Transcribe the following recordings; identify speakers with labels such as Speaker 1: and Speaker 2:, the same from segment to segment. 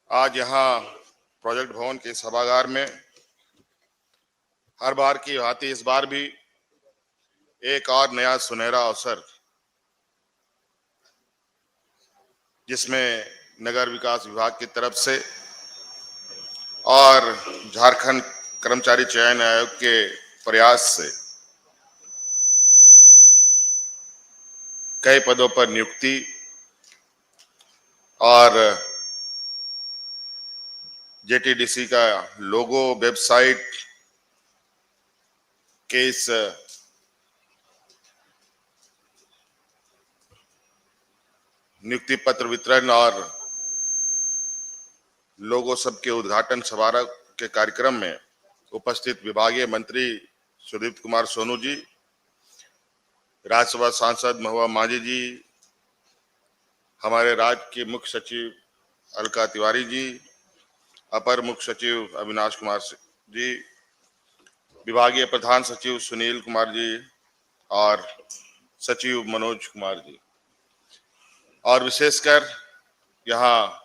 Speaker 1: आज यहाँ प्रोजेक्ट भवन के सभागार में हर बार की भांति इस बार भी एक और नया सुनहरा अवसर, जिसमें नगर विकास विभाग की तरफ से और झारखंड कर्मचारी चयन आयोग के प्रयास से कई पदों पर नियुक्ति और जेटीडीसी का लोगो, वेबसाइट के इस नियुक्ति पत्र वितरण और लोगो सबके उद्घाटन समारोह के कार्यक्रम में उपस्थित विभागीय मंत्री सुदीप्त कुमार सोनू जी, राज्यसभा सांसद महुआ मांझी जी, हमारे राज्य के मुख्य सचिव अलका तिवारी जी, अपर मुख्य सचिव अविनाश कुमार जी, विभागीय प्रधान सचिव सुनील कुमार जी और सचिव मनोज कुमार जी, और विशेषकर यहाँ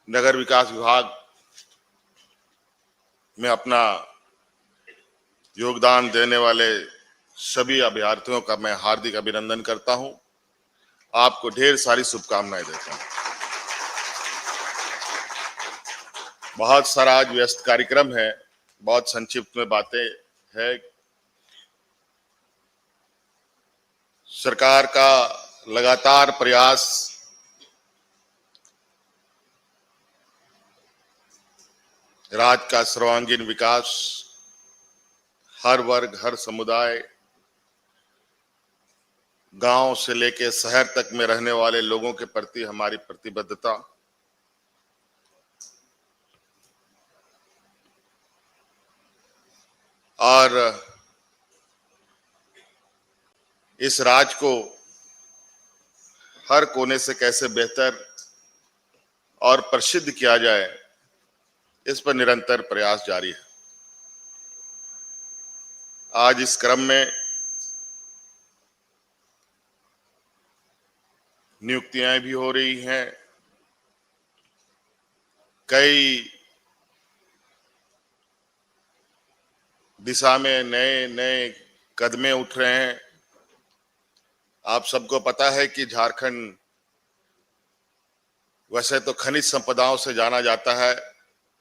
Speaker 1: नगर विकास विभाग में अपना योगदान देने वाले सभी अभ्यर्थियों का मैं हार्दिक अभिनंदन करता हूं। आपको ढेर सारी शुभकामनाएं देता हूं। बहुत सारा आज व्यस्त कार्यक्रम है, बहुत संक्षिप्त में बातें है। सरकार का लगातार प्रयास राज्य का सर्वांगीण विकास, हर वर्ग, हर समुदाय, गांव से लेकर शहर तक में रहने वाले लोगों के प्रति हमारी प्रतिबद्धता, और इस राज्य को हर कोने से कैसे बेहतर और प्रसिद्ध किया जाए, इस पर निरंतर प्रयास जारी है। आज इस क्रम में नियुक्तियां भी हो रही हैं, कई दिशा में नए नए कदमें उठ रहे हैं। आप सबको पता है कि झारखंड वैसे तो खनिज संपदाओं से जाना जाता है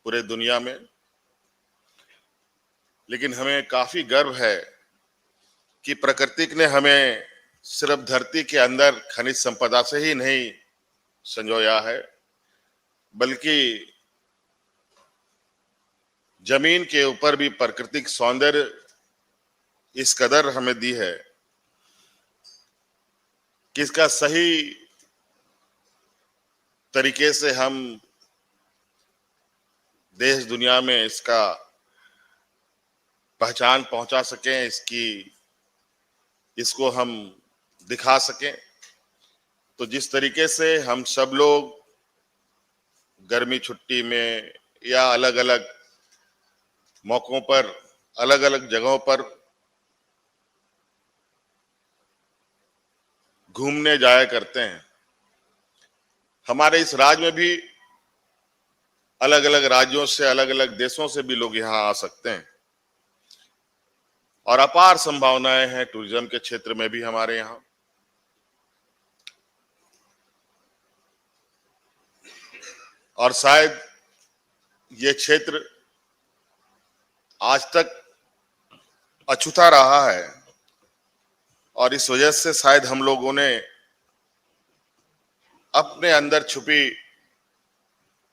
Speaker 1: पूरे दुनिया में, लेकिन हमें काफी गर्व है कि प्रकृति ने हमें सिर्फ धरती के अंदर खनिज संपदा से ही नहीं संजोया है, बल्कि जमीन के ऊपर भी प्राकृतिक सौंदर्य इस कदर हमें दी है कि इसका सही तरीके से हम देश दुनिया में इसका पहचान पहुंचा सकें, इसको हम दिखा सकें। तो जिस तरीके से हम सब लोग गर्मी छुट्टी में या अलग अलग मौकों पर अलग अलग जगहों पर घूमने जाया करते हैं, हमारे इस राज्य में भी अलग अलग राज्यों से, अलग अलग देशों से भी लोग यहाँ आ सकते हैं और अपार संभावनाएं हैं टूरिज्म के क्षेत्र में भी हमारे यहाँ। और शायद ये क्षेत्र आज तक अछूता रहा है और इस वजह से शायद हम लोगों ने अपने अंदर छुपी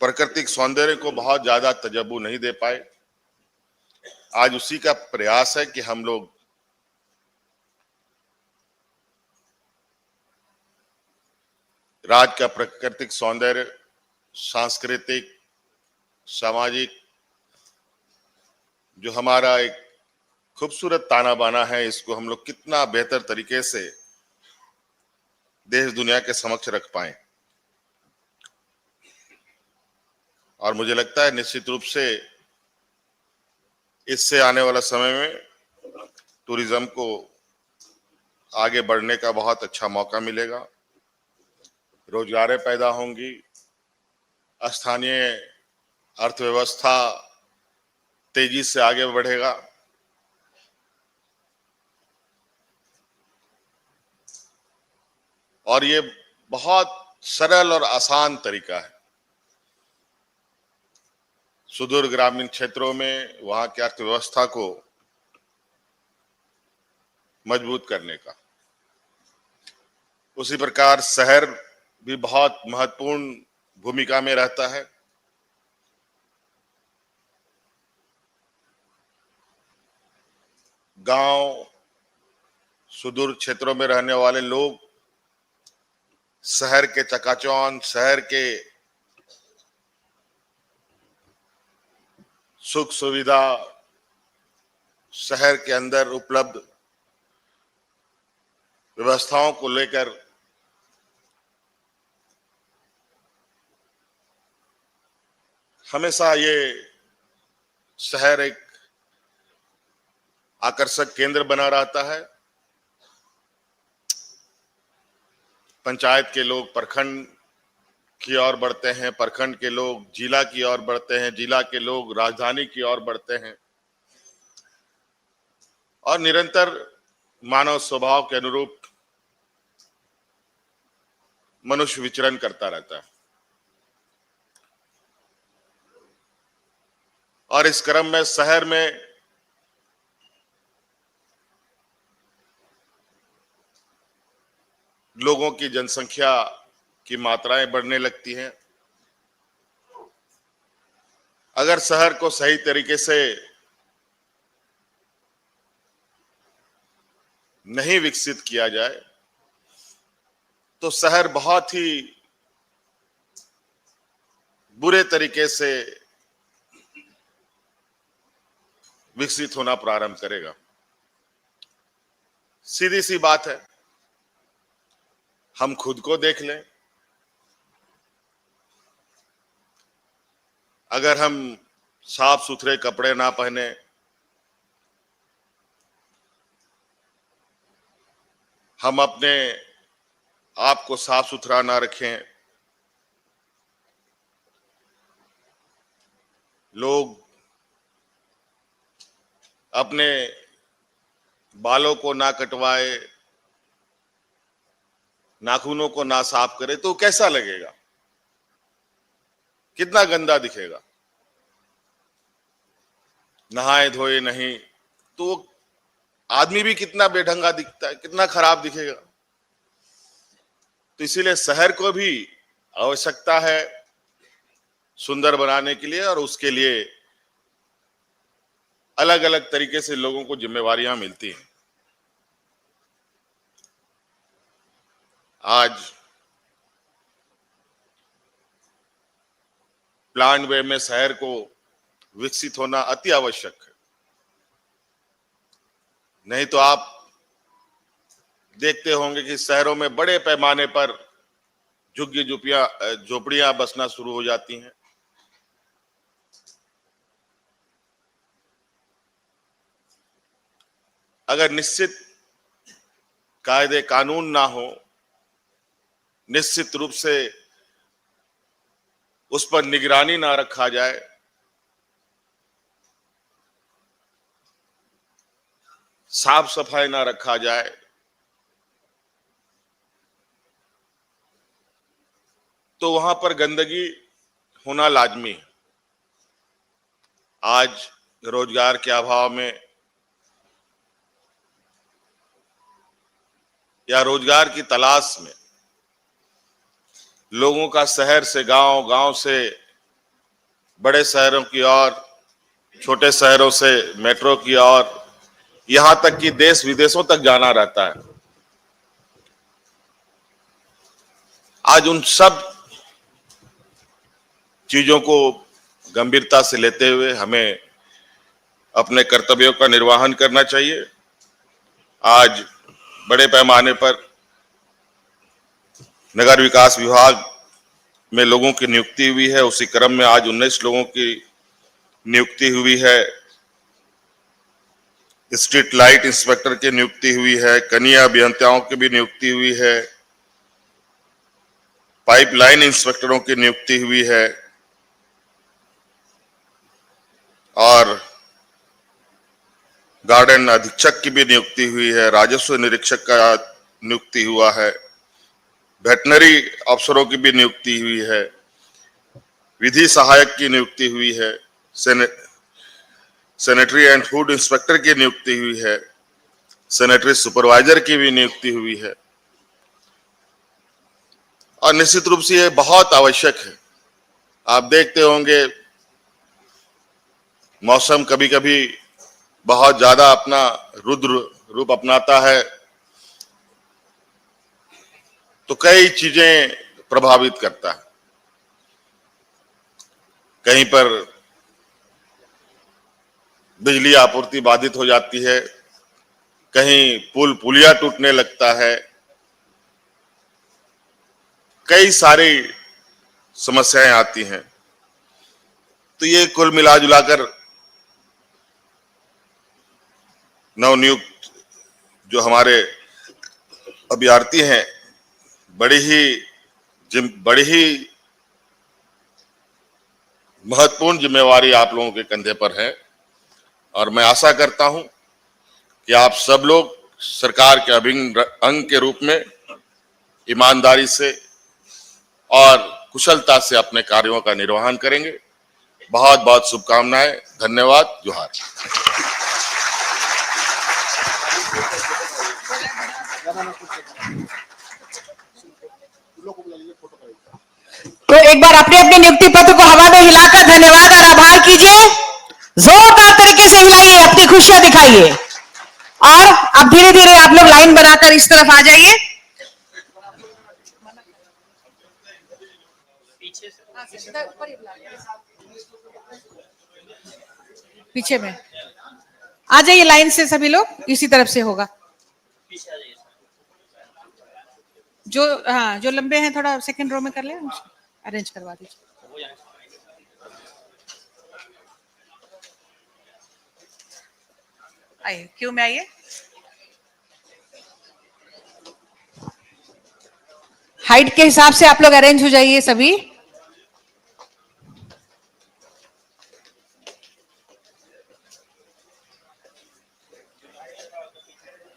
Speaker 1: प्राकृतिक सौंदर्य को बहुत ज्यादा तजब्बू नहीं दे पाए। आज उसी का प्रयास है कि हम लोग राज्य का प्राकृतिक सौंदर्य, सांस्कृतिक, सामाजिक जो हमारा एक खूबसूरत ताना बाना है, इसको हम लोग कितना बेहतर तरीके से देश दुनिया के समक्ष रख पाए। और मुझे लगता है निश्चित रूप से इससे आने वाला समय में टूरिज्म को आगे बढ़ने का बहुत अच्छा मौका मिलेगा, रोजगारें पैदा होंगी, स्थानीय अर्थव्यवस्था तेजी से आगे बढ़ेगा। और ये बहुत सरल और आसान तरीका है सुदूर ग्रामीण क्षेत्रों में वहां की अर्थव्यवस्था को मजबूत करने का। उसी प्रकार शहर भी बहुत महत्वपूर्ण भूमिका में रहता है। गांव, सुदूर क्षेत्रों में रहने वाले लोग शहर के चकाचौंध, शहर के सुख सुविधा, शहर के अंदर उपलब्ध व्यवस्थाओं को लेकर हमेशा ये शहर एक आकर्षक केंद्र बना रहता है। पंचायत के लोग प्रखंड की ओर बढ़ते हैं, प्रखंड के लोग जिला की ओर बढ़ते हैं, जिला के लोग राजधानी की ओर बढ़ते हैं और निरंतर मानव स्वभाव के अनुरूप मनुष्य विचरण करता रहता है। और इस क्रम में शहर में लोगों की जनसंख्या की मात्राएं बढ़ने लगती हैं। अगर शहर को सही तरीके से नहीं विकसित किया जाए तो शहर बहुत ही बुरे तरीके से विकसित होना प्रारंभ करेगा। सीधी सी बात है, हम खुद को देख लें। अगर हम साफ सुथरे कपड़े ना पहने, हम अपने आप को साफ सुथरा ना रखें, लोग अपने बालों को ना कटवाए, नाखूनों को ना साफ करे तो कैसा लगेगा? कितना गंदा दिखेगा। नहाए धोए नहीं तो आदमी भी कितना बेढंगा दिखता है, कितना खराब दिखेगा। तो इसीलिए शहर को भी आवश्यकता है सुंदर बनाने के लिए और उसके लिए अलग अलग तरीके से लोगों को जिम्मेवारियां मिलती हैं। आज प्लान वे में शहर को विकसित होना अति आवश्यक है। नहीं तो आप देखते होंगे कि शहरों में बड़े पैमाने पर झुग्गी झोपड़ियां बसना शुरू हो जाती हैं। अगर निश्चित कायदे कानून ना हो, निश्चित रूप से उस पर निगरानी ना रखा जाए, साफ सफाई ना रखा जाए, तो वहां पर गंदगी होना लाजमी है। आज रोजगार के अभाव में या रोजगार की तलाश में लोगों का शहर से गांव, गांव से बड़े शहरों की ओर, छोटे शहरों से मेट्रो की ओर, यहां तक कि देश विदेशों तक जाना रहता है। आज उन सब चीजों को गंभीरता से लेते हुए हमें अपने कर्तव्यों का निर्वहन करना चाहिए। आज बड़े पैमाने पर नगर विकास विभाग में लोगों की नियुक्ति हुई है। उसी क्रम में आज 19 लोगों की नियुक्ति हुई है। स्ट्रीट लाइट इंस्पेक्टर की नियुक्ति हुई है, कनीय अभियंताओं की भी नियुक्ति हुई है, पाइपलाइन इंस्पेक्टरों की नियुक्ति हुई है। और गार्डन अधीक्षक की भी नियुक्ति हुई है, राजस्व निरीक्षक का नियुक्ति हुआ है, वेटनरी अफसरों की भी नियुक्ति हुई है, विधि सहायक की नियुक्ति हुई है, सैनिटरी एंड फूड इंस्पेक्टर की नियुक्ति हुई है, सैनिटरी सुपरवाइजर की भी नियुक्ति हुई है। और निश्चित रूप से ये बहुत आवश्यक है। आप देखते होंगे मौसम कभी कभी बहुत ज्यादा अपना रुद्र रूप अपनाता है तो कई चीजें प्रभावित करता है। कहीं पर बिजली आपूर्ति बाधित हो जाती है, कहीं पुल पुलिया टूटने लगता है, कई सारी समस्याएं आती हैं। तो ये कुल मिला जुलाकर नवनियुक्त जो हमारे अभ्यर्थी हैं बड़ी ही महत्वपूर्ण जिम्मेवारी आप लोगों के कंधे पर है और मैं आशा करता हूं कि आप सब लोग सरकार के अभिन्न अंग के रूप में ईमानदारी से और कुशलता से अपने कार्यों का निर्वहन करेंगे। बहुत बहुत शुभकामनाएं। धन्यवाद। जोहार।
Speaker 2: तो एक बार अपने अपने नियुक्ति पत्र को हवा में हिलाकर धन्यवाद और आभार कीजिए। जोरदार तरीके से हिलाइए, अपनी खुशियां दिखाइए। और अब धीरे धीरे आप लोग लाइन बनाकर इस तरफ आ जाइए। पीछे में आ जाइए, लाइन से सभी लोग इसी तरफ से होगा। जो लंबे हैं थोड़ा सेकंड रो में कर ले, अरेंज करवा दीजिए। आइए, क्यों में आइए। हाइट के हिसाब से आप लोग अरेंज हो जाइए सभी।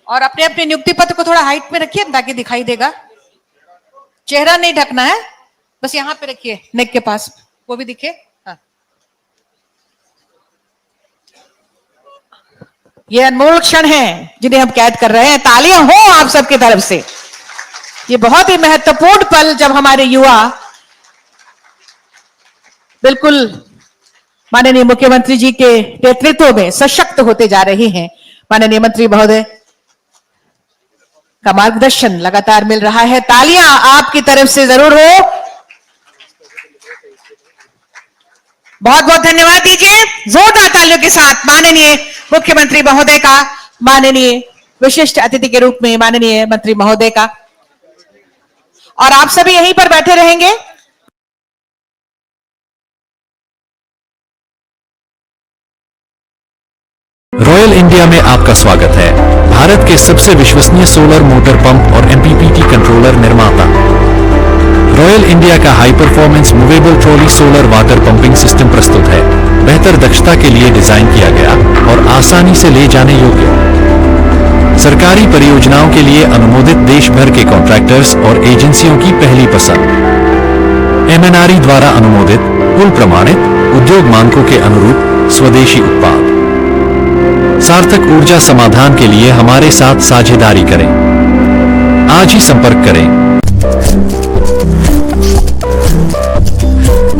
Speaker 2: और अपने अपने नियुक्ति पत्र को थोड़ा हाइट में रखिए ताकि दिखाई देगा। चेहरा नहीं ढकना है, बस यहां पे रखिए, नेक के पास, वो भी दिखे। हाँ। ये अनमोल क्षण है जिन्हें हम कैद कर रहे हैं। तालियां हो आप सबकी तरफ से। ये बहुत ही महत्वपूर्ण पल जब हमारे युवा बिल्कुल माननीय मुख्यमंत्री जी के नेतृत्व में सशक्त होते जा रहे हैं। माननीय मंत्री महोदय का मार्गदर्शन लगातार मिल रहा है। तालियां आपकी तरफ से जरूर हो। बहुत बहुत धन्यवाद दीजिए जोरदार तालियों के साथ माननीय मुख्यमंत्री महोदय का, माननीय विशिष्ट अतिथि के रूप में माननीय मंत्री महोदय का। और आप सभी यहीं पर बैठे रहेंगे।
Speaker 3: रॉयल इंडिया में आपका स्वागत है। भारत के सबसे विश्वसनीय सोलर मोटर पंप और एमपीपीटी कंट्रोलर निर्माता। रॉयल इंडिया का high performance movable trolley solar water pumping system प्रस्तुत है। बेहतर दक्षता के लिए डिजाइन किया गया और आसानी से ले जाने योग्य। सरकारी परियोजनाओं के लिए अनुमोदित देश भर के कॉन्ट्रैक्टर्स और एजेंसियों की पहली पसंद। एमएनआरई द्वारा अनुमोदित, कुल प्रमाणित, उद्योग मानकों के अनुरूप स्वदेशी उत्पाद। सार्थक ऊर्जा समाधान के लिए हमारे साथ साझेदारी करें। आज ही संपर्क करें।